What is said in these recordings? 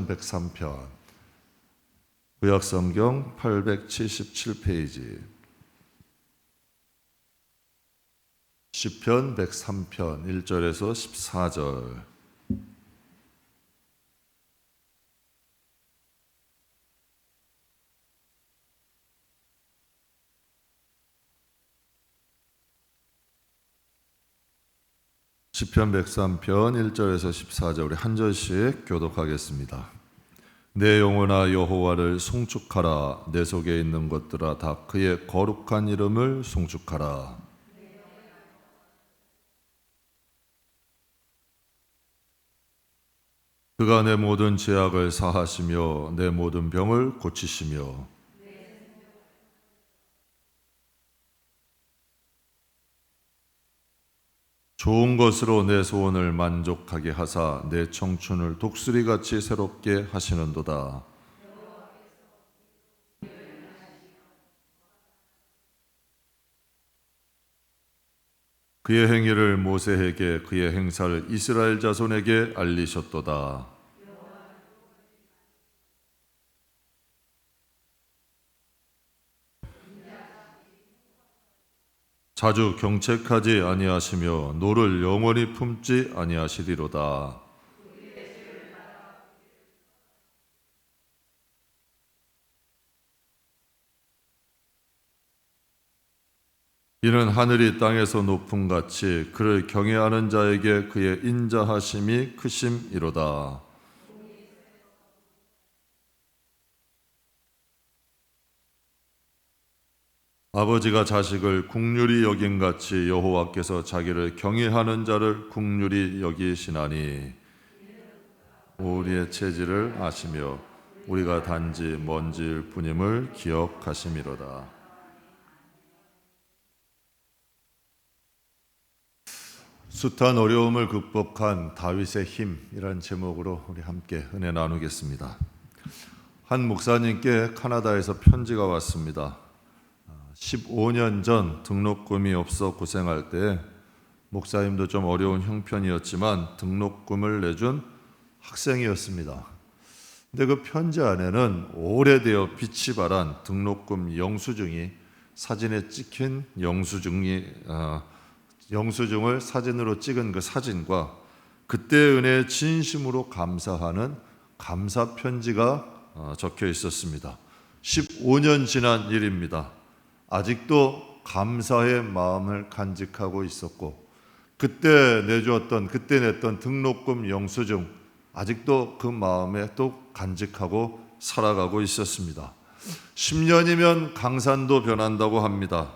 103편, 구약성경 877페이지, 시편 103편 1절에서 14절. 시편 103편 1절에서 14절 우리 한 절씩 교독하겠습니다. 내 영혼아 여호와를 송축하라. 내 속에 있는 것들아 다 그의 거룩한 이름을 송축하라. 그가 내 모든 죄악을 사하시며 내 모든 병을 고치시며 좋은 것으로 내 소원을 만족하게 하사 내 청춘을 독수리같이 새롭게 하시는도다. 그의 행위를 모세에게 그의 행사를 이스라엘 자손에게 알리셨도다. 자주 경책하지 아니하시며 노를 영원히 품지 아니하시리로다. 이는 하늘이 땅에서 높음같이 그를 경외하는 자에게 그의 인자하심이 크심이로다. 아버지가 자식을 긍휼히 여김같이 여호와께서 자기를 경외하는 자를 긍휼히 여기시나니 우리의 체질을 아시며 우리가 단지 먼지일 뿐임을 기억하심이로다. 숱한 어려움을 극복한 다윗의 힘이란 제목으로 우리 함께 은혜 나누겠습니다. 한 목사님께 카나다에서 편지가 왔습니다. 15년 전 등록금이 없어 고생할 때 목사님도 좀 어려운 형편이었지만 등록금을 내준 학생이었습니다. 근데 그 편지 안에는 오래되어 빛이 발한 등록금 영수증이 사진에 찍힌 영수증을 사진으로 찍은 그 사진과 그때의 은혜에 진심으로 감사하는 감사 편지가 적혀 있었습니다. 15년 지난 일입니다. 아직도 감사의 마음을 간직하고 있었고 그때 냈던 등록금 영수증 아직도 그 마음에 또 간직하고 살아가고 있었습니다. 10년이면 강산도 변한다고 합니다.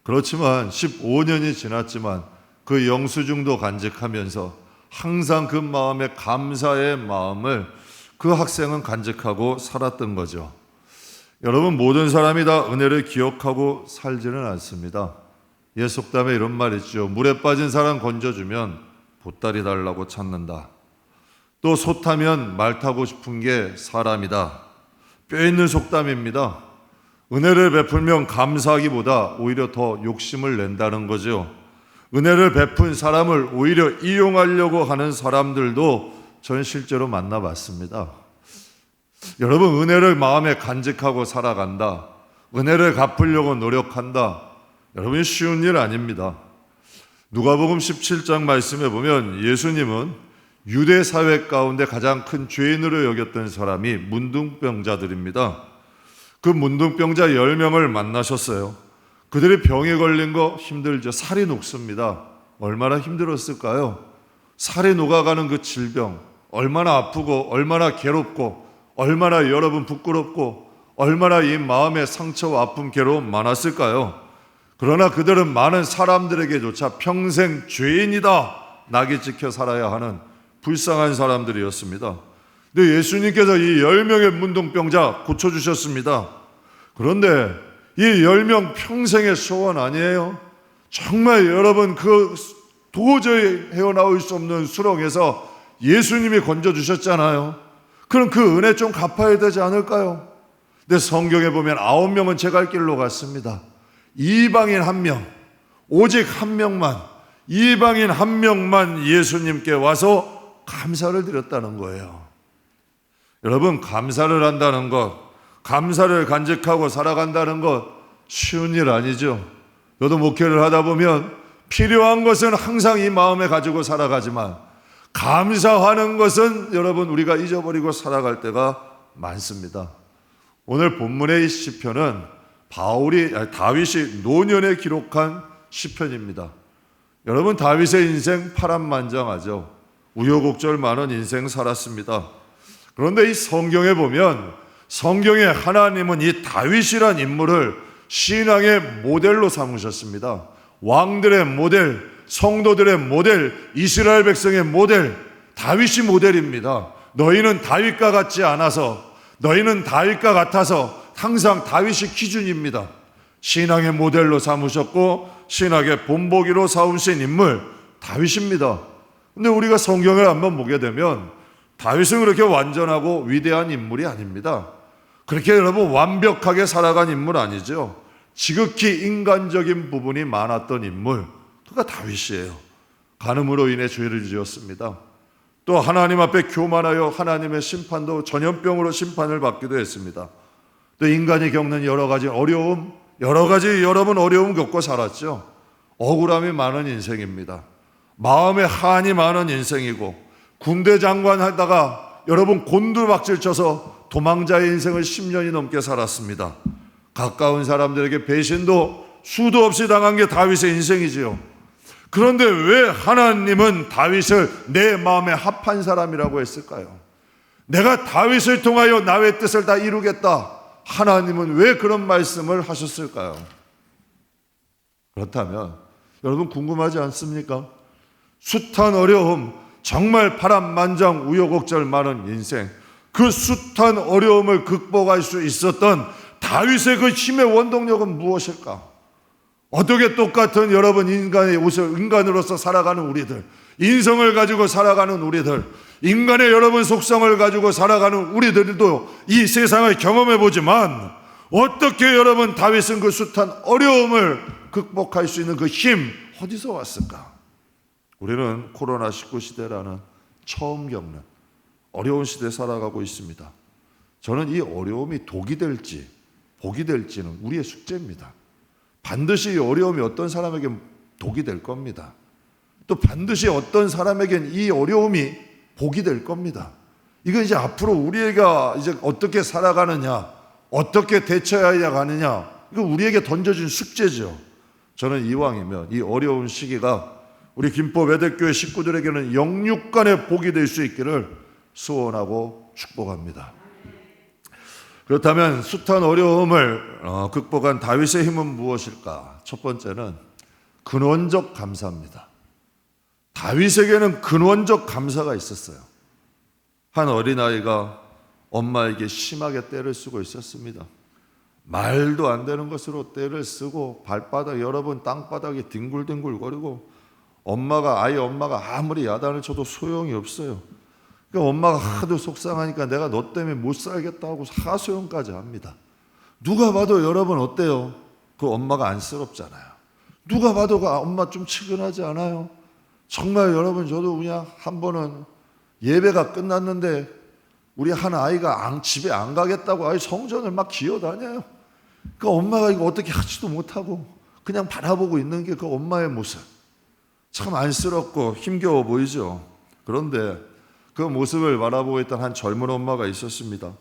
그렇지만 15년이 지났지만 그 영수증도 간직하면서 항상 그 마음에 감사의 마음을 그 학생은 간직하고 살았던 거죠. 여러분, 모든 사람이 다 은혜를 기억하고 살지는 않습니다. 옛 속담에 이런 말 있죠. 물에 빠진 사람 건져주면 보따리 달라고 찾는다. 또 소 타면 말 타고 싶은 게 사람이다. 뼈 있는 속담입니다. 은혜를 베풀면 감사하기보다 오히려 더 욕심을 낸다는 거죠. 은혜를 베푼 사람을 오히려 이용하려고 하는 사람들도 전 실제로 만나봤습니다. 여러분, 은혜를 마음에 간직하고 살아간다. 은혜를 갚으려고 노력한다. 여러분, 쉬운 일 아닙니다. 누가복음 17장 말씀에 보면 예수님은 유대 사회 가운데 가장 큰 죄인으로 여겼던 사람이 문둥병자들입니다. 그 문둥병자 10명을 만나셨어요. 그들이 병에 걸린 거 힘들죠. 살이 녹습니다. 얼마나 힘들었을까요? 살이 녹아가는 그 질병, 얼마나 아프고 얼마나 괴롭고 얼마나 여러분 부끄럽고 얼마나 이 마음의 상처와 아픔, 괴로움 많았을까요? 그러나 그들은 많은 사람들에게조차 평생 죄인이다 낙이 찍혀 살아야 하는 불쌍한 사람들이었습니다. 근데 예수님께서 이 10명의 문둥병자 고쳐주셨습니다. 그런데 이 10명 평생의 소원 아니에요? 정말 여러분 그 도저히 헤어나올 수 없는 수렁에서 예수님이 건져주셨잖아요. 그럼 그 은혜 좀 갚아야 되지 않을까요? 근데 성경에 보면 9명은 제 갈 길로 갔습니다. 이방인 1명, 오직 1명만, 이방인 1명만 예수님께 와서 감사를 드렸다는 거예요. 여러분, 감사를 한다는 것, 감사를 간직하고 살아간다는 것 쉬운 일 아니죠. 저도 목회를 하다 보면 필요한 것은 항상 이 마음에 가지고 살아가지만 감사하는 것은 여러분 우리가 잊어버리고 살아갈 때가 많습니다. 오늘 본문의 이 시편은 다윗이 노년에 기록한 시편입니다. 여러분, 다윗의 인생 파란만장하죠. 우여곡절 많은 인생 살았습니다. 그런데 이 성경에 보면 성경에 하나님은 이 다윗이란 인물을 신앙의 모델로 삼으셨습니다. 왕들의 모델, 성도들의 모델, 이스라엘 백성의 모델, 다윗이 모델입니다. 너희는 다윗과 같지 않아서, 너희는 다윗과 같아서 항상 다윗이 기준입니다. 신앙의 모델로 삼으셨고 신학의 본보기로 삼으신 인물 다윗입니다. 근데 우리가 성경을 한번 보게 되면 다윗은 그렇게 완전하고 위대한 인물이 아닙니다. 그렇게 여러분 완벽하게 살아간 인물 아니죠. 지극히 인간적인 부분이 많았던 인물, 그가 다윗이에요. 간음으로 인해 죄를 지었습니다. 또 하나님 앞에 교만하여 하나님의 심판도 전염병으로 심판을 받기도 했습니다. 또 인간이 겪는 여러 가지 어려움, 여러분 어려움 겪고 살았죠. 억울함이 많은 인생입니다. 마음에 한이 많은 인생이고, 군대 장관 하다가 여러분 곤두박질 쳐서 도망자의 인생을 10년이 넘게 살았습니다. 가까운 사람들에게 배신도 수도 없이 당한 게 다윗의 인생이지요. 그런데 왜 하나님은 다윗을 내 마음에 합한 사람이라고 했을까요? 내가 다윗을 통하여 나의 뜻을 다 이루겠다. 하나님은 왜 그런 말씀을 하셨을까요? 그렇다면 여러분 궁금하지 않습니까? 숱한 어려움, 정말 파란만장 우여곡절 많은 인생, 그 숱한 어려움을 극복할 수 있었던 다윗의 그 힘의 원동력은 무엇일까? 어떻게 똑같은 여러분 인간으로서 살아가는 우리들, 인성을 가지고 살아가는 우리들, 인간의 여러분 속성을 가지고 살아가는 우리들도 이 세상을 경험해 보지만 어떻게 여러분 다윗은 그 숱한 어려움을 극복할 수 있는 그 힘 어디서 왔을까? 우리는 코로나19 시대라는 처음 겪는 어려운 시대에 살아가고 있습니다. 저는 이 어려움이 독이 될지 복이 될지는 우리의 숙제입니다. 반드시 이 어려움이 어떤 사람에겐 독이 될 겁니다. 또 반드시 어떤 사람에겐 이 어려움이 복이 될 겁니다. 이건 이제 앞으로 우리가 이제 어떻게 살아가느냐, 어떻게 대처해야 가느냐, 이거 우리에게 던져진 숙제죠. 저는 이왕이면 이 어려운 시기가 우리 김포 외대교회 식구들에게는 영육간의 복이 될 수 있기를 소원하고 축복합니다. 그렇다면 숱한 어려움을 극복한 다윗의 힘은 무엇일까? 첫 번째는 근원적 감사입니다. 다윗에게는 근원적 감사가 있었어요. 한 어린아이가 엄마에게 심하게 때를 쓰고 있었습니다. 말도 안 되는 것으로 때를 쓰고 발바닥 여러 번 땅바닥에 뒹굴뒹굴거리고 엄마가 아무리 야단을 쳐도 소용이 없어요. 그러니까 엄마가 하도 속상하니까 내가 너 때문에 못 살겠다고 하소연까지 합니다. 누가 봐도 여러분 어때요? 그 엄마가 안쓰럽잖아요. 누가 봐도 그 엄마 좀 측은하지 않아요? 정말 여러분 저도 그냥 한 번은 예배가 끝났는데 우리 한 아이가 집에 안 가겠다고 성전을 막 기어다녀요. 그 엄마가 이거 어떻게 하지도 못하고 그냥 바라보고 있는 게 그 엄마의 모습. 참 안쓰럽고 힘겨워 보이죠. 그런데 그 모습을 바라보고 있던 한 젊은 엄마가 있었습니다.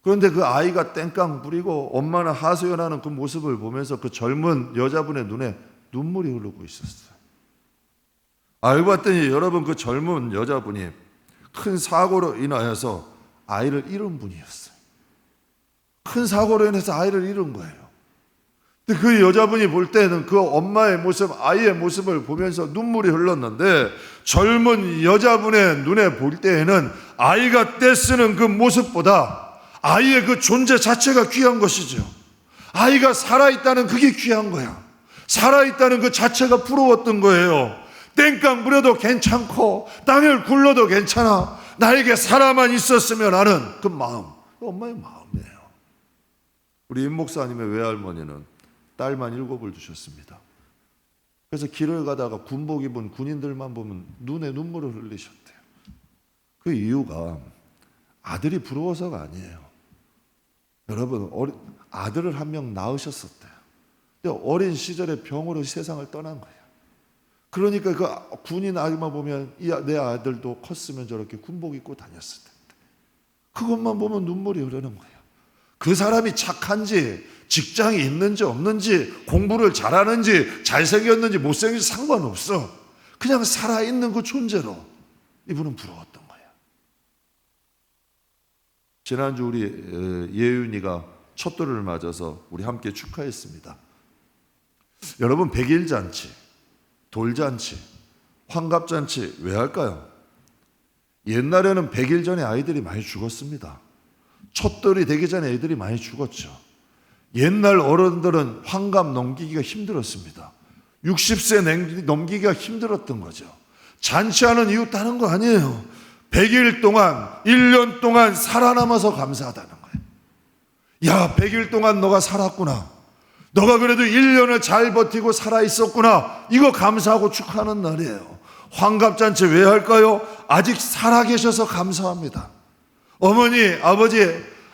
그런데 그 아이가 땡깡 부리고 엄마는 하소연하는 그 모습을 보면서 그 젊은 여자분의 눈에 눈물이 흐르고 있었어요. 알고 봤더니 여러분 그 젊은 여자분이 큰 사고로 인하여서 아이를 잃은 분이었어요. 큰 사고로 인해서 아이를 잃은 거예요. 근데 그 여자분이 볼 때는 그 엄마의 모습, 아이의 모습을 보면서 눈물이 흘렀는데 젊은 여자분의 눈에 볼 때에는 아이가 떼쓰는 그 모습보다 아이의 그 존재 자체가 귀한 것이죠. 아이가 살아있다는 그게 귀한 거야. 살아있다는 그 자체가 부러웠던 거예요. 땡깡 부려도 괜찮고 땅을 굴러도 괜찮아. 나에게 살아만 있었으면 하는 그 마음, 그 엄마의 마음이에요. 우리 임 목사님의 외할머니는 딸만 7을 두셨습니다. 그래서 길을 가다가 군복 입은 군인들만 보면 눈에 눈물을 흘리셨대요. 그 이유가 아들이 부러워서가 아니에요. 여러분, 아들을 한 명 낳으셨었대요. 근데 어린 시절에 병으로 세상을 떠난 거예요. 그러니까 그 군인 아이만 보면 내 아들도 컸으면 저렇게 군복 입고 다녔을 텐데, 그것만 보면 눈물이 흐르는 거예요. 그 사람이 착한지, 직장이 있는지 없는지, 공부를 잘하는지, 잘생겼는지 못생긴지 상관없어. 그냥 살아있는 그 존재로 이분은 부러웠던 거예요. 지난주 우리 예윤이가 첫돌을 맞아서 우리 함께 축하했습니다. 여러분, 백일잔치, 돌잔치, 환갑잔치 왜 할까요? 옛날에는 100일 전에 아이들이 많이 죽었습니다. 첫돌이 되기 전에 애들이 많이 죽었죠. 옛날 어른들은 환갑 넘기기가 힘들었습니다. 60세 넘기기가 힘들었던 거죠. 잔치하는 이유 다른 거 아니에요. 100일 동안, 1년 동안 살아남아서 감사하다는 거예요. 야, 100일 동안 너가 살았구나. 너가 그래도 1년을 잘 버티고 살아있었구나. 이거 감사하고 축하하는 날이에요. 환갑잔치 왜 할까요? 아직 살아계셔서 감사합니다. 어머니, 아버지,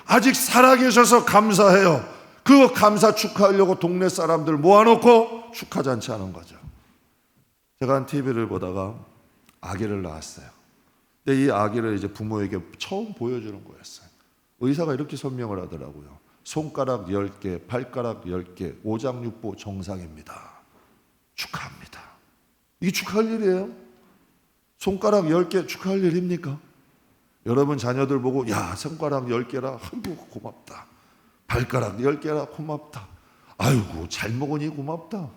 아직 살아계셔서 감사해요. 그 감사 축하하려고 동네 사람들 모아놓고 축하잔치 하는 거죠. 제가 한 TV를 보다가 아기를 낳았어요. 근데 이 아기를 이제 부모에게 처음 보여주는 거였어요. 의사가 이렇게 설명을 하더라고요. 손가락 10개, 발가락 10개, 오장육부 정상입니다. 축하합니다. 이게 축하할 일이에요? 손가락 10개 축하할 일입니까? 여러분 자녀들 보고 야, 손가락 10개라 아이고 고맙다. 발가락 10개라 고맙다. 아이고 잘 먹으니 고맙다.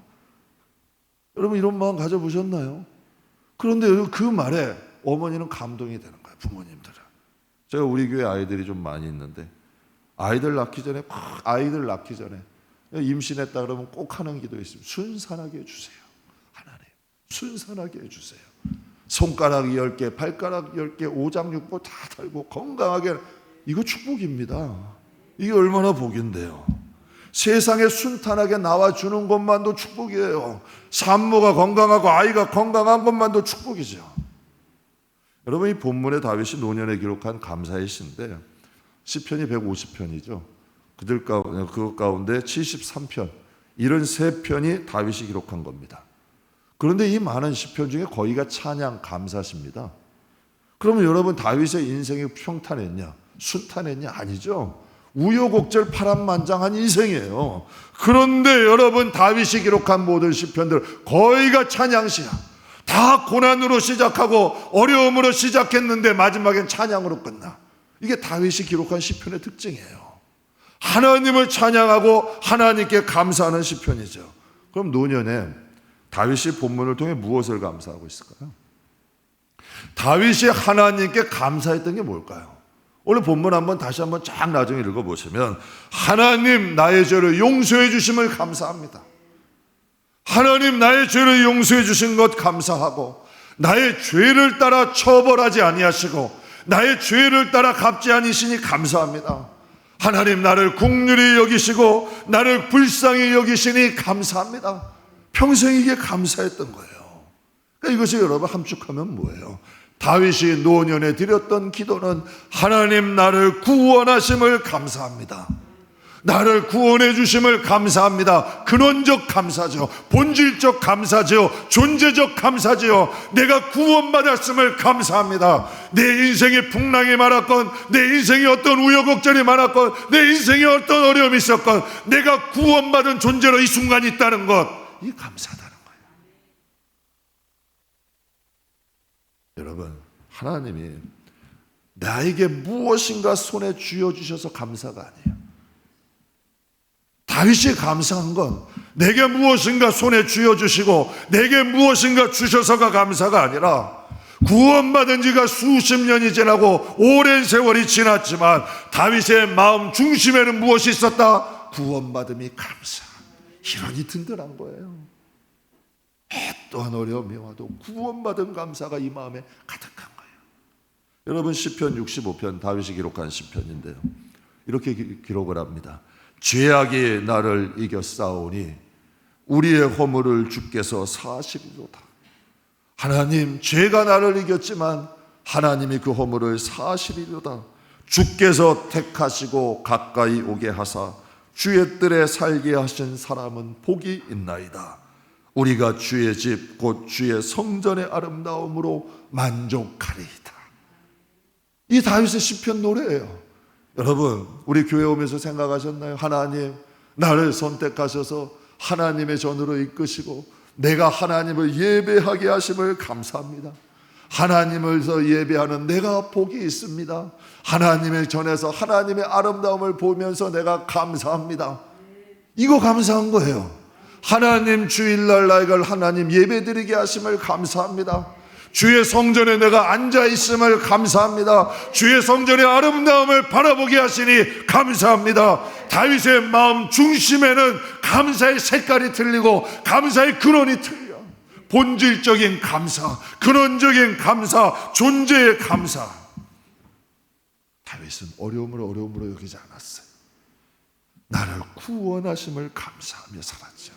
여러분 이런 마음 가져보셨나요? 그런데 그 말에 어머니는 감동이 되는 거예요. 부모님들은. 제가 우리 교회 아이들이 좀 많이 있는데 아이들 낳기 전에 임신했다 그러면 꼭 하는 기도 있습니다. 순산하게 해주세요. 하나님 순산하게 해주세요. 손가락 10개, 발가락 10개, 오장육부 다 달고 건강하게. 이거 축복입니다. 이게 얼마나 복인데요. 세상에 순탄하게 나와주는 것만도 축복이에요. 산모가 건강하고 아이가 건강한 것만도 축복이죠. 여러분 이 본문에 다윗이 노년에 기록한 감사의 시인데 시편이 150편이죠. 그 가운데 73편, 73편이 다윗이 기록한 겁니다. 그런데 이 많은 시편 중에 거의가 찬양 감사시입니다. 그러면 여러분 다윗의 인생이 평탄했냐? 순탄했냐? 아니죠. 우여곡절 파란만장한 인생이에요. 그런데 여러분 다윗이 기록한 모든 시편들 거의가 찬양시야. 다 고난으로 시작하고 어려움으로 시작했는데 마지막엔 찬양으로 끝나. 이게 다윗이 기록한 시편의 특징이에요. 하나님을 찬양하고 하나님께 감사하는 시편이죠. 그럼 노년에 다윗이 본문을 통해 무엇을 감사하고 있을까요? 다윗이 하나님께 감사했던 게 뭘까요? 오늘 본문 다시 한번 쫙 나중에 읽어보시면 하나님 나의 죄를 용서해 주심을 감사합니다. 하나님 나의 죄를 용서해 주신 것 감사하고 나의 죄를 따라 처벌하지 아니하시고 나의 죄를 따라 갚지 않으시니 감사합니다. 하나님 나를 긍휼히 여기시고 나를 불쌍히 여기시니 감사합니다. 평생 이게 감사했던 거예요. 그러니까 이것이 여러분 함축하면 뭐예요? 다윗이 노년에 드렸던 기도는 하나님 나를 구원하심을 감사합니다. 나를 구원해 주심을 감사합니다. 근원적 감사죠. 본질적 감사죠. 존재적 감사죠. 내가 구원받았음을 감사합니다. 내 인생에 풍랑이 많았건 내 인생에 어떤 우여곡절이 많았건 내 인생에 어떤 어려움이 있었건 내가 구원받은 존재로 이 순간 있다는 것, 이 감사하다는 거예요. 여러분 하나님이 나에게 무엇인가 손에 쥐어주셔서 감사가 아니에요. 다윗이 감사한 건 내게 무엇인가 손에 쥐어주시고 내게 무엇인가 주셔서가 감사가 아니라 구원받은 지가 수십 년이 지나고 오랜 세월이 지났지만 다윗의 마음 중심에는 무엇이 있었다? 구원받음이 감사. 이러니 든든한 거예요. 어떠한 어려움이 와도 구원받은 감사가 이 마음에 가득한 거예요. 여러분 시편 65편 다윗이 기록한 시편인데요. 이렇게 기록을 합니다. 죄악이 나를 이겨 싸우니 우리의 허물을 주께서 사시리로다. 하나님 죄가 나를 이겼지만 하나님이 그 허물을 사시리로다. 주께서 택하시고 가까이 오게 하사 주의 뜰에 살게 하신 사람은 복이 있나이다. 우리가 주의 집 곧 주의 성전의 아름다움으로 만족하리이다. 이 다윗의 시편 노래예요. 여러분, 우리 교회 오면서 생각하셨나요? 하나님 나를 선택하셔서 하나님의 전으로 이끄시고 내가 하나님을 예배하게 하심을 감사합니다. 하나님을 예배하는 내가 복이 있습니다. 하나님의 전에서 하나님의 아름다움을 보면서 내가 감사합니다. 이거 감사한 거예요. 하나님 주일날 나에게 하나님 예배드리게 하심을 감사합니다. 주의 성전에 내가 앉아 있음을 감사합니다. 주의 성전의 아름다움을 바라보게 하시니 감사합니다. 다윗의 마음 중심에는 감사의 색깔이 틀리고 감사의 근원이 틀려. 본질적인 감사, 근원적인 감사, 존재의 감사. 다윗은 어려움으로 여기지 않았어요. 나를 구원하심을 감사하며 살았죠.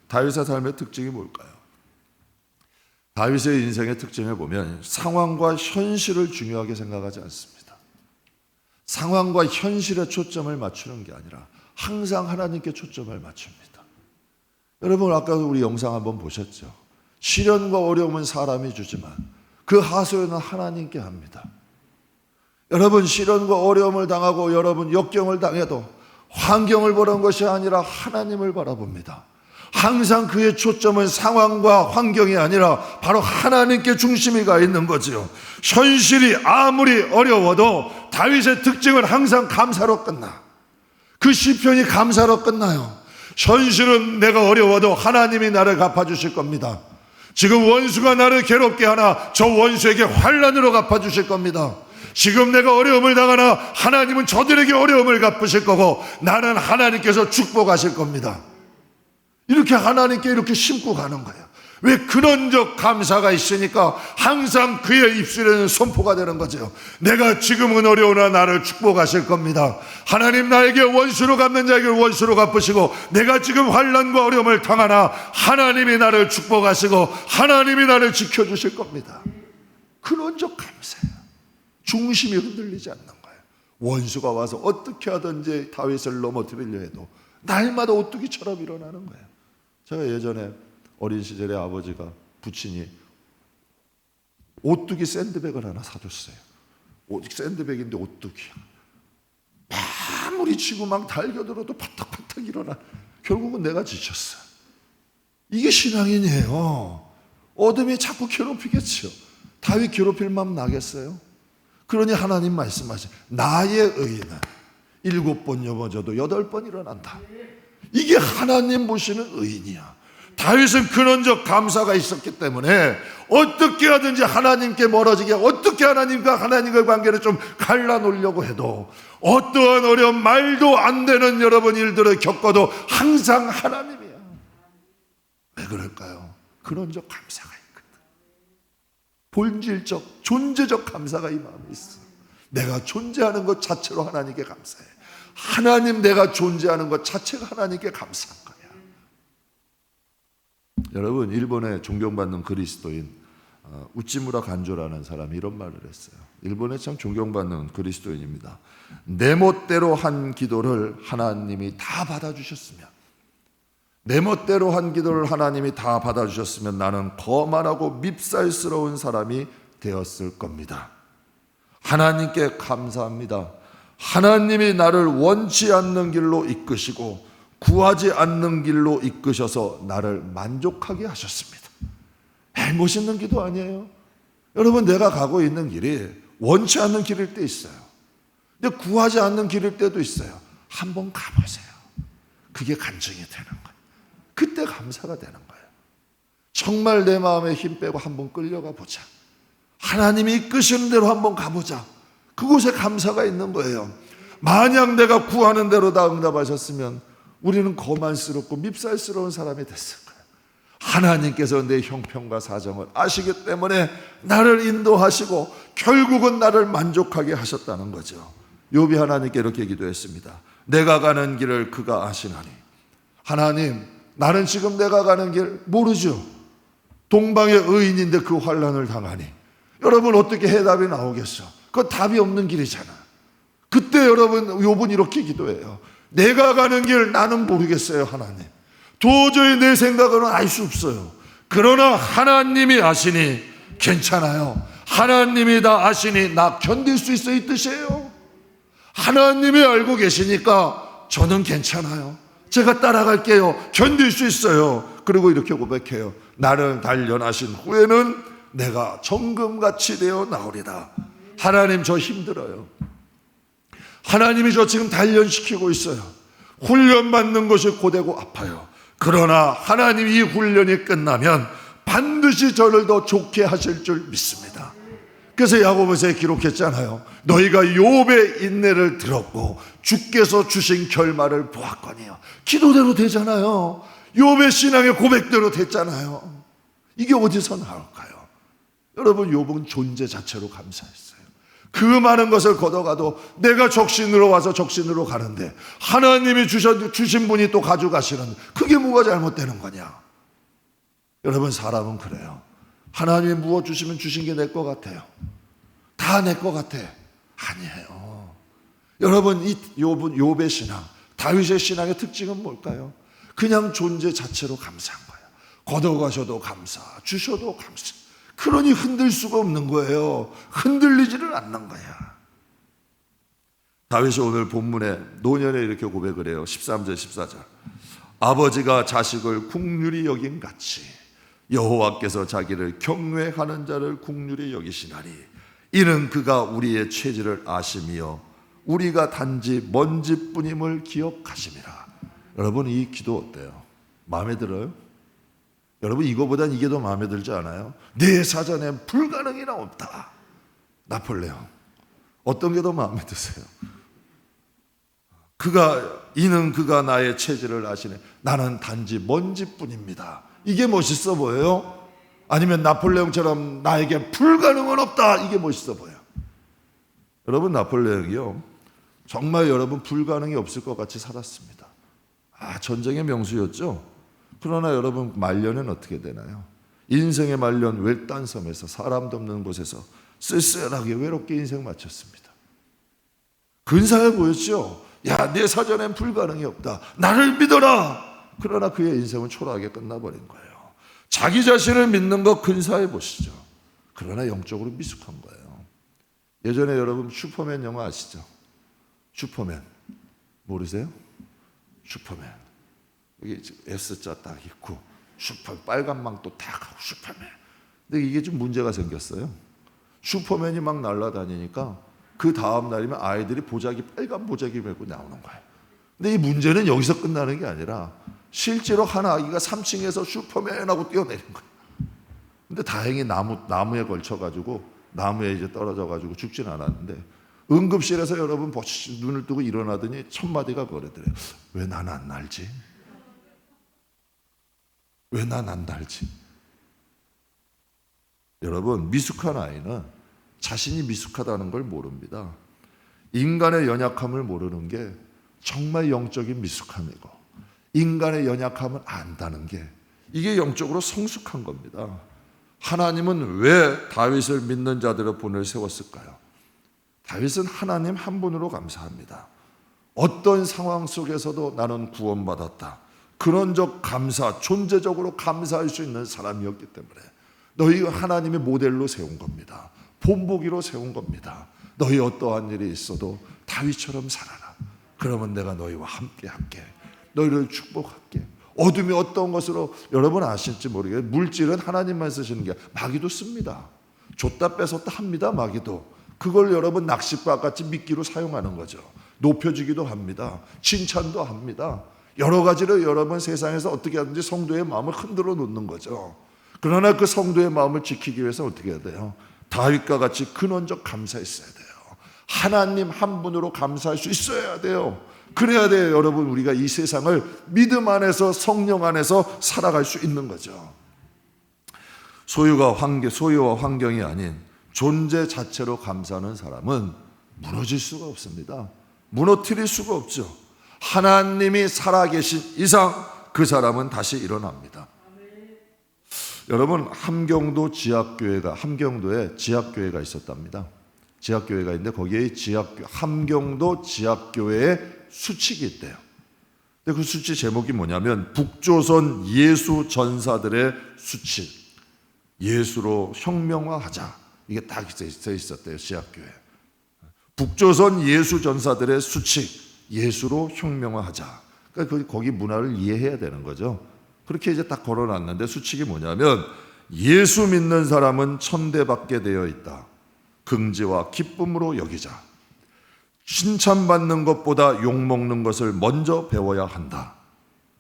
다윗의 삶의 특징이 뭘까요? 다윗의 인생의 특징을 보면 상황과 현실을 중요하게 생각하지 않습니다. 상황과 현실에 초점을 맞추는 게 아니라 항상 하나님께 초점을 맞춥니다. 여러분, 아까 우리 영상 한번 보셨죠? 시련과 어려움은 사람이 주지만 그 하소연은 하나님께 합니다. 여러분, 시련과 어려움을 당하고 여러분 역경을 당해도 환경을 보는 것이 아니라 하나님을 바라봅니다. 항상 그의 초점은 상황과 환경이 아니라 바로 하나님께 중심이 가 있는 거죠. 현실이 아무리 어려워도 다윗의 특징은 항상 감사로 끝나. 그 시편이 감사로 끝나요. 현실은 내가 어려워도 하나님이 나를 갚아주실 겁니다. 지금 원수가 나를 괴롭게 하나 저 원수에게 환난으로 갚아주실 겁니다. 지금 내가 어려움을 당하나 하나님은 저들에게 어려움을 갚으실 거고 나는 하나님께서 축복하실 겁니다. 이렇게 하나님께 이렇게 심고 가는 거예요. 왜? 근원적 감사가 있으니까 항상 그의 입술에는 선포가 되는 거죠. 내가 지금은 어려우나 나를 축복하실 겁니다. 하나님 나에게 원수로 갚는 자에게 원수로 갚으시고 내가 지금 환난과 어려움을 당하나 하나님이 나를 축복하시고 하나님이 나를 지켜주실 겁니다. 근원적 감사예요. 중심이 흔들리지 않는 거예요. 원수가 와서 어떻게 하든지 다윗을 넘어뜨리려 해도 날마다 오뚜기처럼 일어나는 거예요. 제가 예전에 어린 시절에 아버지가 부친이 오뚜기 샌드백을 하나 사줬어요. 샌드백인데 오뚜기야. 아무리 치고 막 달겨들어도 파닥파닥 일어나. 결국은 내가 지쳤어. 이게 신앙인이에요. 어둠이 자꾸 괴롭히겠죠. 다윗 괴롭힐 마음 나겠어요? 그러니 하나님 말씀하신 나의 의인은 7번 넘어져도 8번 일어난다. 이게 하나님 보시는 의인이야. 다윗은 근원적 감사가 있었기 때문에 어떻게 하든지 하나님께 멀어지게, 어떻게 하나님과의 관계를 좀 갈라놓으려고 해도 어떠한 어려운 말도 안 되는 여러분 일들을 겪어도 항상 하나님이야. 왜 그럴까요? 근원적 감사가 있거든. 본질적, 존재적 감사가 이 마음에 있어. 내가 존재하는 것 자체로 하나님께 감사해. 하나님 내가 존재하는 것 자체가 하나님께 감사한 거야. 여러분, 일본의 존경받는 그리스도인 우찌무라 간조라는 사람이 이런 말을 했어요. 일본의 참 존경받는 그리스도인입니다. 내 멋대로 한 기도를 하나님이 다 받아주셨으면, 내 멋대로 한 기도를 하나님이 다 받아주셨으면 나는 거만하고 밉살스러운 사람이 되었을 겁니다. 하나님께 감사합니다. 하나님이 나를 원치 않는 길로 이끄시고 구하지 않는 길로 이끄셔서 나를 만족하게 하셨습니다. 멋있는 기도 아니에요? 여러분, 내가 가고 있는 길이 원치 않는 길일 때 있어요. 근데 구하지 않는 길일 때도 있어요. 한번 가보세요. 그게 간증이 되는 거예요. 그때 감사가 되는 거예요. 정말 내 마음에 힘 빼고 한번 끌려가 보자. 하나님이 이끄시는 대로 한번 가보자. 그곳에 감사가 있는 거예요. 만약 내가 구하는 대로 다 응답하셨으면 우리는 거만스럽고 밉살스러운 사람이 됐을 거예요. 하나님께서 내 형편과 사정을 아시기 때문에 나를 인도하시고 결국은 나를 만족하게 하셨다는 거죠. 욥이 하나님께 이렇게 기도했습니다. 내가 가는 길을 그가 아시나니. 하나님, 나는 지금 내가 가는 길 모르죠. 동방의 의인인데 그 환난을 당하니. 여러분, 어떻게 해답이 나오겠어? 그건 답이 없는 길이잖아. 그때 여러분 욥은 이렇게 기도해요. 내가 가는 길 나는 모르겠어요, 하나님. 도저히 내 생각으로는 알 수 없어요. 그러나 하나님이 아시니 괜찮아요. 하나님이 다 아시니 나 견딜 수 있어, 이 뜻이에요. 하나님이 알고 계시니까 저는 괜찮아요. 제가 따라갈게요. 견딜 수 있어요. 그리고 이렇게 고백해요. 나를 단련하신 후에는 내가 정금같이 되어 나오리다. 하나님, 저 힘들어요. 하나님이 저 지금 단련시키고 있어요. 훈련받는 것이 고되고 아파요. 그러나 하나님 이 훈련이 끝나면 반드시 저를 더 좋게 하실 줄 믿습니다. 그래서 야고보서에 기록했잖아요. 너희가 욥의 인내를 들었고 주께서 주신 결말을 보았거니요. 기도대로 되잖아요. 욥의 신앙의 고백대로 됐잖아요. 이게 어디서 나올까요? 여러분, 욥은 존재 자체로 감사했어요. 그 많은 것을 걷어가도 내가 적신으로 와서 적신으로 가는데 하나님이 주신 분이 또 가져가시는, 그게 뭐가 잘못되는 거냐? 여러분, 사람은 그래요. 하나님이 무엇 주시면 주신 게 내 것 같아요. 다 내 것 같아. 아니에요. 여러분, 이 욥의 신앙, 다윗의 신앙의 특징은 뭘까요? 그냥 존재 자체로 감사한 거예요. 걷어가셔도 감사, 주셔도 감사. 그러니 흔들 수가 없는 거예요. 흔들리지를 않는 거야. 다윗이 오늘 본문에 노년에 이렇게 고백을 해요. 13절 14절. 아버지가 자식을 국률이 여긴 같이 여호와께서 자기를 경외하는 자를 국률이 여기시나니 이는 그가 우리의 체질을 아심이요 우리가 단지 먼지뿐임을 기억하심이라. 여러분, 이 기도 어때요? 마음에 들어요? 여러분, 이거보단 이게 더 마음에 들지 않아요? 내 사전엔 불가능이나 없다. 나폴레옹. 어떤 게 더 마음에 드세요? 이는 그가 나의 체질을 아시네. 나는 단지 먼지뿐입니다. 이게 멋있어 보여요? 아니면 나폴레옹처럼 나에게 불가능은 없다. 이게 멋있어 보여요? 여러분, 나폴레옹이요, 정말 여러분 불가능이 없을 것 같이 살았습니다. 전쟁의 명수였죠. 그러나 여러분, 말년은 어떻게 되나요? 인생의 말년 외딴 섬에서 사람도 없는 곳에서 쓸쓸하게 외롭게 인생 마쳤습니다. 근사해 보였죠? 야, 내 사전엔 불가능이 없다. 나를 믿어라. 그러나 그의 인생은 초라하게 끝나버린 거예요. 자기 자신을 믿는 거 근사해 보시죠. 그러나 영적으로 미숙한 거예요. 예전에 여러분 슈퍼맨 영화 아시죠? 슈퍼맨 모르세요? 슈퍼맨 여기 S자 딱 있고 빨간 망토 딱 하고 슈퍼맨. 근데 이게 좀 문제가 생겼어요. 슈퍼맨이 막 날아다니니까 그 다음 날이면 아이들이 빨간 보자기 메고 나오는 거예요. 근데 이 문제는 여기서 끝나는 게 아니라 실제로 한 아기가 3층에서 슈퍼맨하고 뛰어내린 거예요. 근데 다행히 나무에 걸쳐가지고 나무에 이제 떨어져가지고 죽진 않았는데, 응급실에서 여러분 눈을 뜨고 일어나더니 첫 마디가 그러더래요. 왜 난 안 날지? 왜 난 안 날지? 여러분, 미숙한 아이는 자신이 미숙하다는 걸 모릅니다. 인간의 연약함을 모르는 게 정말 영적인 미숙함이고, 인간의 연약함을 안다는 게 이게 영적으로 성숙한 겁니다. 하나님은 왜 다윗을 믿는 자들의 본을 세웠을까요? 다윗은 하나님 한 분으로 감사합니다. 어떤 상황 속에서도 나는 구원받았다. 그런적 감사, 존재적으로 감사할 수 있는 사람이었기 때문에 너희가 하나님의 모델로 세운 겁니다. 본보기로 세운 겁니다. 너희 어떠한 일이 있어도 다윗처럼 살아라. 그러면 내가 너희와 함께 할게. 너희를 축복할게. 어둠이 어떤 것으로, 여러분 아실지 모르겠어요. 물질은 하나님만 쓰시는 게, 마귀도 씁니다. 줬다 뺏었다 합니다. 마귀도. 그걸 여러분 낚싯밥 같이 미끼로 사용하는 거죠. 높여주기도 합니다. 칭찬도 합니다. 여러 가지로 여러분 세상에서 어떻게 하든지 성도의 마음을 흔들어 놓는 거죠. 그러나 그 성도의 마음을 지키기 위해서 어떻게 해야 돼요? 다윗과 같이 근원적 감사했어야 돼요. 하나님 한 분으로 감사할 수 있어야 돼요. 그래야 돼요. 여러분, 우리가 이 세상을 믿음 안에서, 성령 안에서 살아갈 수 있는 거죠. 소유와 환경이 아닌 존재 자체로 감사하는 사람은 무너질 수가 없습니다. 무너뜨릴 수가 없죠. 하나님이 살아계신 이상 그 사람은 다시 일어납니다. 여러분, 함경도에 지하교회가 있었답니다. 지하교회가 있는데 거기에 함경도 지하교회의 수칙이 있대요. 근데 그 수칙 제목이 뭐냐면 북조선 예수 전사들의 수칙. 예수로 혁명화하자. 이게 딱 써 있었대요. 지하교회. 북조선 예수 전사들의 수칙. 예수로 혁명화하자. 그러니까 거기 문화를 이해해야 되는 거죠. 그렇게 이제 딱 걸어놨는데 수칙이 뭐냐면 예수 믿는 사람은 천대받게 되어 있다. 긍지와 기쁨으로 여기자. 칭찬받는 것보다 욕먹는 것을 먼저 배워야 한다.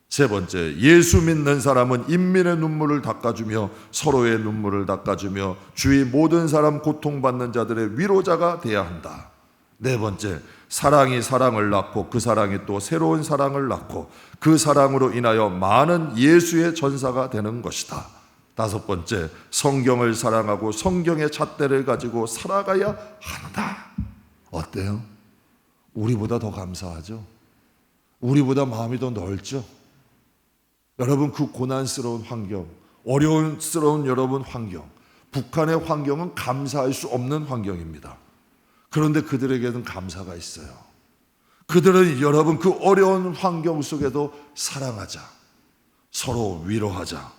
세 번째, 예수 믿는 사람은 인민의 눈물을 닦아주며 서로의 눈물을 닦아주며 주위 모든 사람 고통받는 자들의 위로자가 되어야 한다. 네 번째, 사랑이 사랑을 낳고 그 사랑이 또 새로운 사랑을 낳고 그 사랑으로 인하여 많은 예수의 전사가 되는 것이다. 다섯 번째, 성경을 사랑하고 성경의 잣대를 가지고 살아가야 한다. 어때요? 우리보다 더 감사하죠? 우리보다 마음이 더 넓죠? 여러분, 그 고난스러운 환경, 어려운스러운 여러분 환경, 북한의 환경은 감사할 수 없는 환경입니다. 그런데 그들에게는 감사가 있어요. 그들은 여러분 그 어려운 환경 속에도 사랑하자, 서로 위로하자,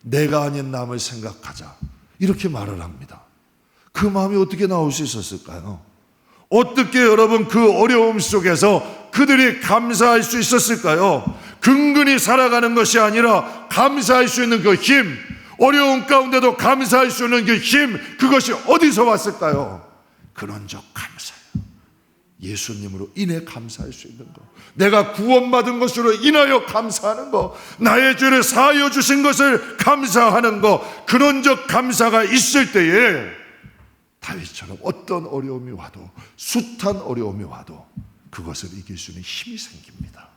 내가 아닌 남을 생각하자, 이렇게 말을 합니다. 그 마음이 어떻게 나올 수 있었을까요? 어떻게 여러분 그 어려움 속에서 그들이 감사할 수 있었을까요? 근근히 살아가는 것이 아니라 감사할 수 있는 그 힘, 어려움 가운데도 감사할 수 있는 그 힘, 그것이 어디서 왔을까요? 근원적 감사예요. 예수님으로 인해 감사할 수 있는 것, 내가 구원받은 것으로 인하여 감사하는 것, 나의 죄를 사하여 주신 것을 감사하는 것, 근원적 감사가 있을 때에 다윗처럼 어떤 어려움이 와도, 숱한 어려움이 와도 그것을 이길 수 있는 힘이 생깁니다.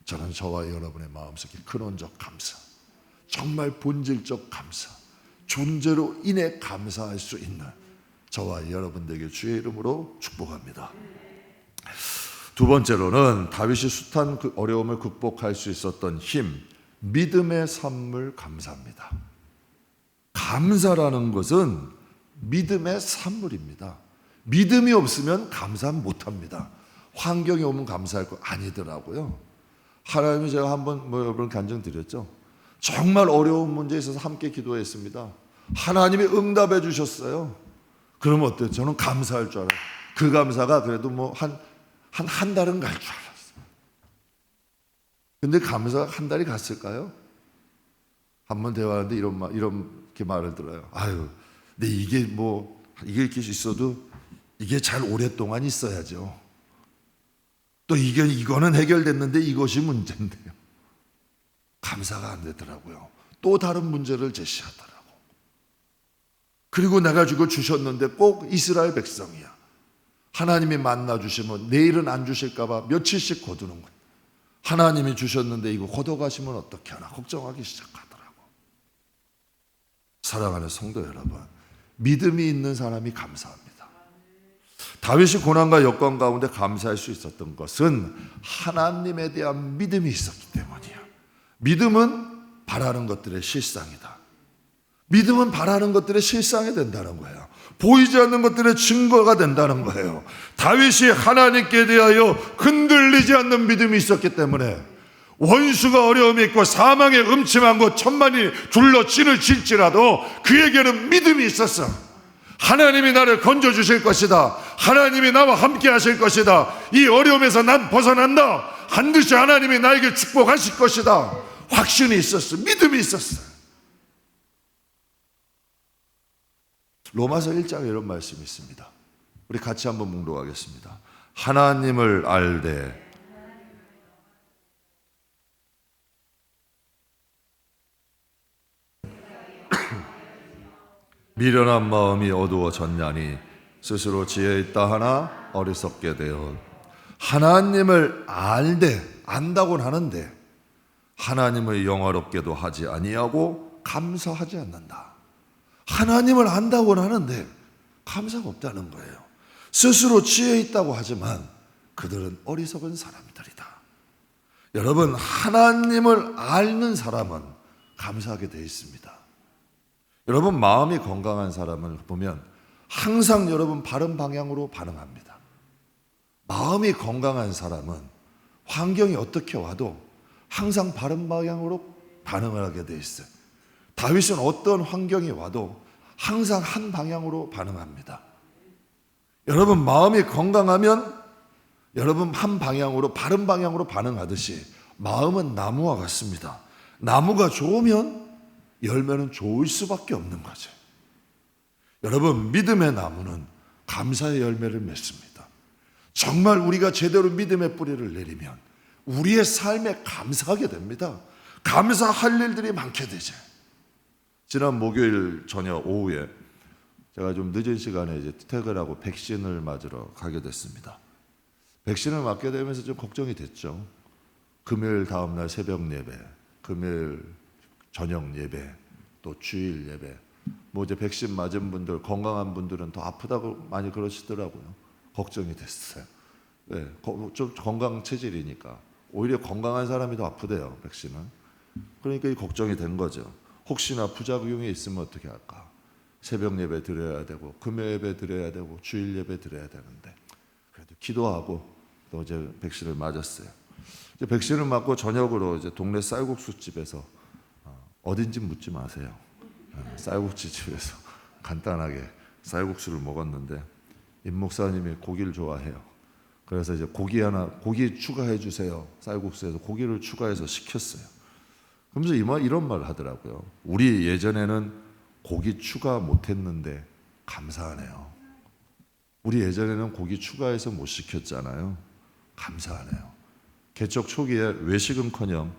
저는 저와 여러분의 마음속에 근원적 감사, 정말 본질적 감사, 존재로 인해 감사할 수 있는 저와 여러분들에게 주의 이름으로 축복합니다. 두 번째로는 다윗이 숱한 그 어려움을 극복할 수 있었던 힘, 믿음의 산물 감사입니다. 감사라는 것은 믿음의 산물입니다. 믿음이 없으면 감사 못합니다. 환경이 오면 감사할 거 아니더라고요. 하나님이, 제가 한번 여러분 간증드렸죠. 정말 어려운 문제에 있어서 함께 기도했습니다. 하나님이 응답해 주셨어요. 그러면 어때요? 저는 감사할 줄 알아요. 그 감사가 그래도 한 달은 갈 줄 알았어요. 근데 감사가 한 달이 갔을까요? 한번 대화하는데 이렇게 말을 들어요. 아유, 근데 이게 이렇게 있어도 이게 잘 오랫동안 있어야죠. 또 이거는 해결됐는데 이것이 문제인데요. 감사가 안 되더라고요. 또 다른 문제를 제시하더라고. 그리고 내가 이걸 주셨는데 꼭 이스라엘 백성이야. 하나님이 만나 주시면 내일은 안 주실까 봐 며칠씩 거두는 거예요. 하나님이 주셨는데 이거 걷어가시면 어떻게 하나 걱정하기 시작하더라고. 사랑하는 성도 여러분, 믿음이 있는 사람이 감사합니다. 다윗이 고난과 역경 가운데 감사할 수 있었던 것은 하나님에 대한 믿음이 있었기 때문이에요. 믿음은 바라는 것들의 실상이다. 믿음은 바라는 것들의 실상이 된다는 거예요. 보이지 않는 것들의 증거가 된다는 거예요. 다윗이 하나님께 대하여 흔들리지 않는 믿음이 있었기 때문에 원수가 어려움이 있고 사망의 음침한 곳 천만이 둘러 진을 칠지라도 그에게는 믿음이 있었어. 하나님이 나를 건져주실 것이다. 하나님이 나와 함께 하실 것이다. 이 어려움에서 난 벗어난다. 반드시 하나님이 나에게 축복하실 것이다. 확신이 있었어. 믿음이 있었어. 로마서 1장에 이런 말씀이 있습니다. 우리 같이 한번 묵독하겠습니다. 하나님을 알되 미련한 마음이 어두워졌냐니 스스로 지혜 있다 하나 어리석게 되어. 하나님을 알되, 안다고는 하는데 하나님을 영화롭게도 하지 아니하고 감사하지 않는다. 하나님을 안다고는 하는데 감사가 없다는 거예요. 스스로 지혜 있다고 하지만 그들은 어리석은 사람들이다. 여러분, 하나님을 아는 사람은 감사하게 되어 있습니다. 여러분, 마음이 건강한 사람을 보면 항상 여러분 바른 방향으로 반응합니다. 마음이 건강한 사람은 환경이 어떻게 와도 항상 바른 방향으로 반응을 하게 돼 있어요. 다윗은 어떤 환경이 와도 항상 한 방향으로 반응합니다. 여러분 마음이 건강하면 여러분 한 방향으로 바른 방향으로 반응하듯이 마음은 나무와 같습니다. 나무가 좋으면 열매는 좋을 수밖에 없는 거죠. 여러분 믿음의 나무는 감사의 열매를 맺습니다. 정말 우리가 제대로 믿음의 뿌리를 내리면 우리의 삶에 감사하게 됩니다. 감사할 일들이 많게 되죠. 지난 목요일 저녁 오후에 제가 좀 늦은 시간에 이제 퇴근하고 백신을 맞으러 가게 됐습니다. 백신을 맞게 되면서 좀 걱정이 됐죠. 금요일 다음날 새벽 예배, 금요일 저녁 예배, 또 주일 예배. 뭐 이제 백신 맞은 분들, 건강한 분들은 더 아프다고 많이 그러시더라고요. 걱정이 됐어요. 네, 좀 건강 체질이니까 오히려 건강한 사람이 더 아프대요, 백신은. 그러니까 이 걱정이 된 거죠. 혹시나 부작용이 있으면 어떻게 할까? 새벽 예배 드려야 되고, 금요 예배 드려야 되고, 주일 예배 드려야 되는데 그래도 기도하고 또 이제 백신을 맞았어요. 이제 백신을 맞고 저녁으로 이제 동네 쌀국수 집에서 어딘지 묻지 마세요. 쌀국수 집에서 간단하게 쌀국수를 먹었는데 임 목사님이 고기를 좋아해요. 그래서 이제 고기 추가해 주세요. 쌀국수에서 고기를 추가해서 시켰어요. 그러면서 이런 말 하더라고요. 우리 예전에는 고기 추가 못했는데 감사하네요. 우리 예전에는 고기 추가해서 못 시켰잖아요. 감사하네요. 개척 초기에 외식은커녕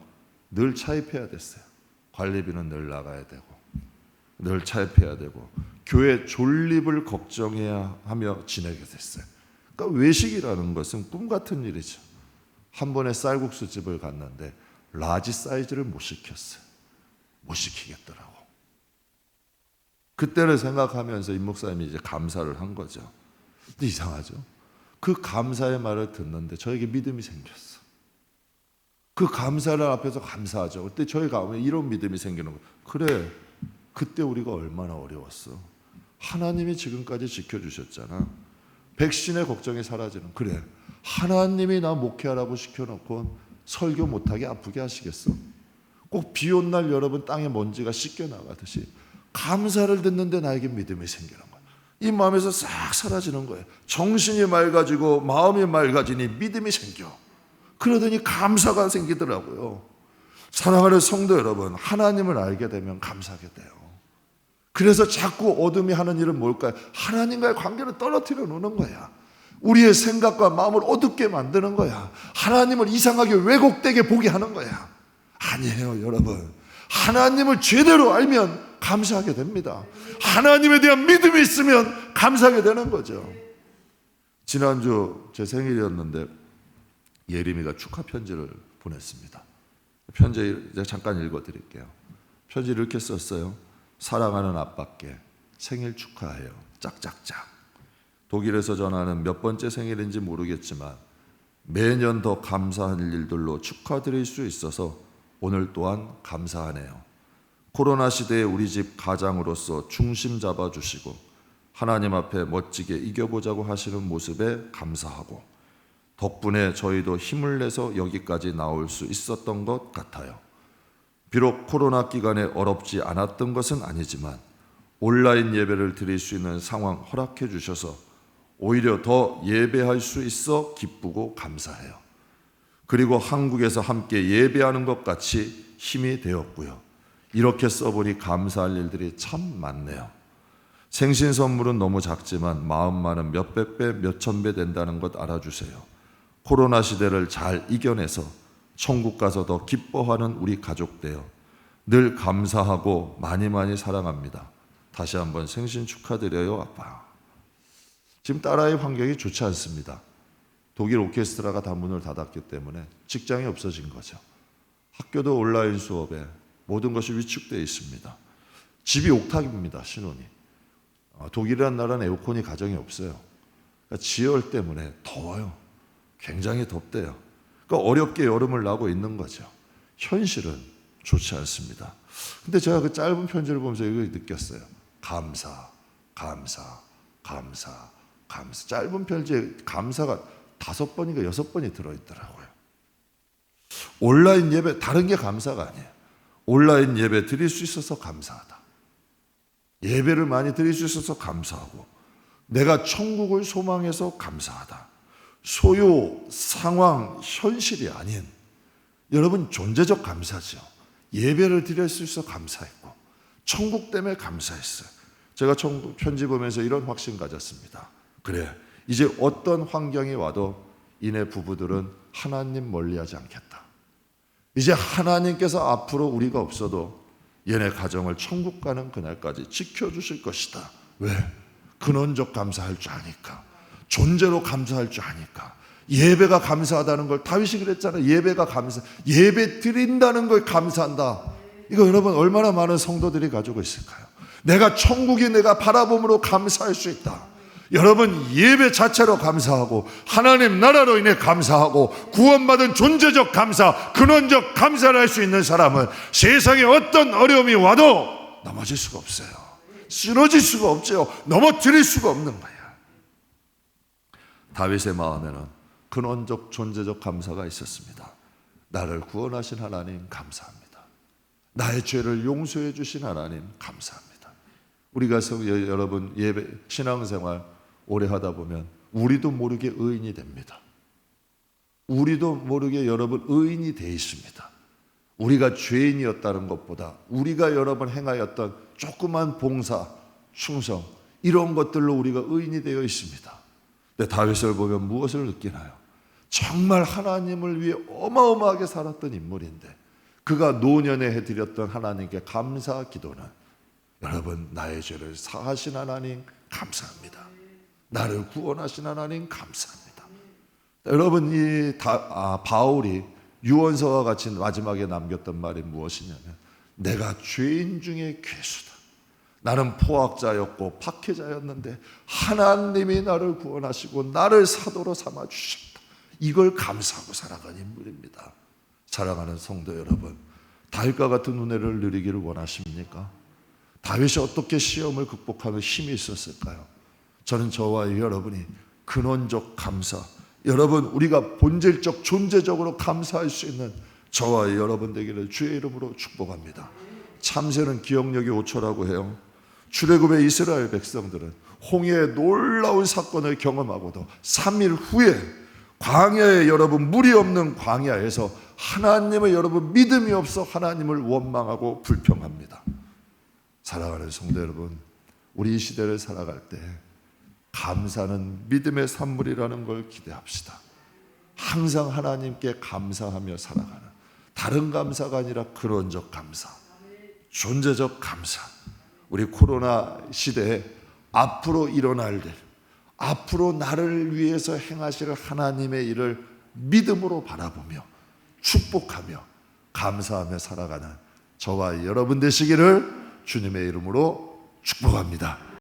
늘 차입해야 됐어요. 관리비는 늘 나가야 되고 늘 차입해야 되고 교회 존립을 걱정해야 하며 지내게 됐어요. 그러니까 외식이라는 것은 꿈 같은 일이죠. 한 번에 쌀국수 집을 갔는데 라지 사이즈를 못 시켰어요. 못 시키겠더라고. 그때를 생각하면서 임 목사님이 이제 감사를 한 거죠. 근데 이상하죠. 그 감사의 말을 듣는데 저에게 믿음이 생겼어. 그 감사를 앞에서 감사하죠. 그때 저희가 왜 이런 믿음이 생기는 거예요. 그래, 그때 우리가 얼마나 어려웠어. 하나님이 지금까지 지켜주셨잖아. 백신의 걱정이 사라지는. 그래, 하나님이 나 목회하라고 시켜놓고 설교 못하게 아프게 하시겠어? 꼭 비 온 날 여러분 땅에 먼지가 씻겨나가듯이 감사를 듣는데 나에게 믿음이 생기는 거예요. 이 마음에서 싹 사라지는 거예요. 정신이 맑아지고 마음이 맑아지니 믿음이 생겨. 그러더니 감사가 생기더라고요. 사랑하는 성도 여러분, 하나님을 알게 되면 감사하게 돼요. 그래서 자꾸 어둠이 하는 일은 뭘까요? 하나님과의 관계를 떨어뜨려 놓는 거야. 우리의 생각과 마음을 어둡게 만드는 거야. 하나님을 이상하게 왜곡되게 보게 하는 거야. 아니에요, 여러분. 하나님을 제대로 알면 감사하게 됩니다. 하나님에 대한 믿음이 있으면 감사하게 되는 거죠. 지난주 제 생일이었는데 예림이가 축하 편지를 보냈습니다. 편지 잠깐 읽어드릴게요. 편지를 이렇게 썼어요. 사랑하는 아빠께 생일 축하해요. 짝짝짝. 독일에서 전하는 몇 번째 생일인지 모르겠지만 매년 더 감사한 일들로 축하드릴 수 있어서 오늘 또한 감사하네요. 코로나 시대에 우리 집 가장으로서 중심 잡아주시고 하나님 앞에 멋지게 이겨보자고 하시는 모습에 감사하고 덕분에 저희도 힘을 내서 여기까지 나올 수 있었던 것 같아요. 비록 코로나 기간에 어렵지 않았던 것은 아니지만 온라인 예배를 드릴 수 있는 상황 허락해 주셔서 오히려 더 예배할 수 있어 기쁘고 감사해요. 그리고 한국에서 함께 예배하는 것 같이 힘이 되었고요. 이렇게 써보니 감사할 일들이 참 많네요. 생신 선물은 너무 작지만 마음만은 몇백 배, 몇천 배 된다는 것 알아주세요. 코로나 시대를 잘 이겨내서 천국 가서 더 기뻐하는 우리 가족 되어 늘 감사하고 많이 많이 사랑합니다. 다시 한번 생신 축하드려요, 아빠. 지금 딸아이 환경이 좋지 않습니다. 독일 오케스트라가 다 문을 닫았기 때문에 직장이 없어진 거죠. 학교도 온라인 수업에 모든 것이 위축되어 있습니다. 집이 옥탑입니다, 신혼이. 독일이라는 나라는 에어컨이 가정에 없어요. 그러니까 지열 때문에 더워요. 굉장히 덥대요. 그러니까 어렵게 여름을 나고 있는 거죠. 현실은 좋지 않습니다. 근데 제가 그 짧은 편지를 보면서 이걸 느꼈어요. 감사. 감사. 짧은 편지에 감사가 5번인가 6번이 들어있더라고요. 온라인 예배, 다른 게 감사가 아니에요. 온라인 예배 드릴 수 있어서 감사하다. 예배를 많이 드릴 수 있어서 감사하고, 내가 천국을 소망해서 감사하다. 소요, 상황, 현실이 아닌 여러분 존재적 감사죠. 예배를 드릴 수 있어 감사했고, 천국 때문에 감사했어요. 제가 천국 편지 보면서 이런 확신 가졌습니다. 그래, 이제 어떤 환경이 와도 이내 부부들은 하나님 멀리하지 않겠다. 이제 하나님께서 앞으로 우리가 없어도 얘네 가정을 천국 가는 그날까지 지켜주실 것이다. 왜? 근원적 감사할 줄 아니까, 존재로 감사할 줄 아니까. 예배가 감사하다는 걸 다윗이 그랬잖아요. 예배가 감사, 예배 드린다는 걸 감사한다. 이거 여러분 얼마나 많은 성도들이 가지고 있을까요? 내가 천국이 내가 바라봄으로 감사할 수 있다. 여러분 예배 자체로 감사하고, 하나님 나라로 인해 감사하고, 구원받은 존재적 감사, 근원적 감사를 할 수 있는 사람은 세상에 어떤 어려움이 와도 넘어질 수가 없어요. 쓰러질 수가 없죠. 넘어뜨릴 수가 없는 거예요. 다윗의 마음에는 근원적 존재적 감사가 있었습니다. 나를 구원하신 하나님 감사합니다. 나의 죄를 용서해 주신 하나님 감사합니다. 우리가 여러분 예배 신앙생활 오래 하다 보면 우리도 모르게 의인이 됩니다. 우리도 모르게 여러분 의인이 돼 있습니다. 우리가 죄인이었다는 것보다 우리가 여러 번 행하였던 조그만 봉사, 충성 이런 것들로 우리가 의인이 되어 있습니다. 근데 다윗을 보면 무엇을 느끼나요? 정말 하나님을 위해 어마어마하게 살았던 인물인데, 그가 노년에 해드렸던 하나님께 감사 기도는, 여러분 나의 죄를 사하신 하나님 감사합니다. 나를 구원하신 하나님 감사합니다. 여러분 이 바울이 유언서와 같이 마지막에 남겼던 말이 무엇이냐면, 내가 죄인 중에 괴수다. 나는 포악자였고 박해자였는데 하나님이 나를 구원하시고 나를 사도로 삼아 주셨다. 이걸 감사하고 살아가는 인물입니다. 사랑하는 성도 여러분, 다윗과 같은 은혜를 누리기를 원하십니까? 다윗이 어떻게 시험을 극복하며 힘이 있었을까요? 저는 저와 여러분이 근원적 감사, 여러분 우리가 본질적 존재적으로 감사할 수 있는 저와 여러분 되기를 주의 이름으로 축복합니다. 참새는 기억력이 5초라고 해요. 출애굽의 이스라엘 백성들은 홍해의 놀라운 사건을 경험하고도 3일 후에 광야에 여러분 물이 없는 광야에서 하나님을 여러분 믿음이 없어 하나님을 원망하고 불평합니다. 사랑하는 성도 여러분, 우리 이 시대를 살아갈 때 감사는 믿음의 산물이라는 걸 기대합시다. 항상 하나님께 감사하며 살아가는, 다른 감사가 아니라 근원적 감사, 존재적 감사. 우리 코로나 시대에 앞으로 일어날 일, 앞으로 나를 위해서 행하실 하나님의 일을 믿음으로 바라보며 축복하며 감사하며 살아가는 저와 여러분 되시기를 주님의 이름으로 축복합니다.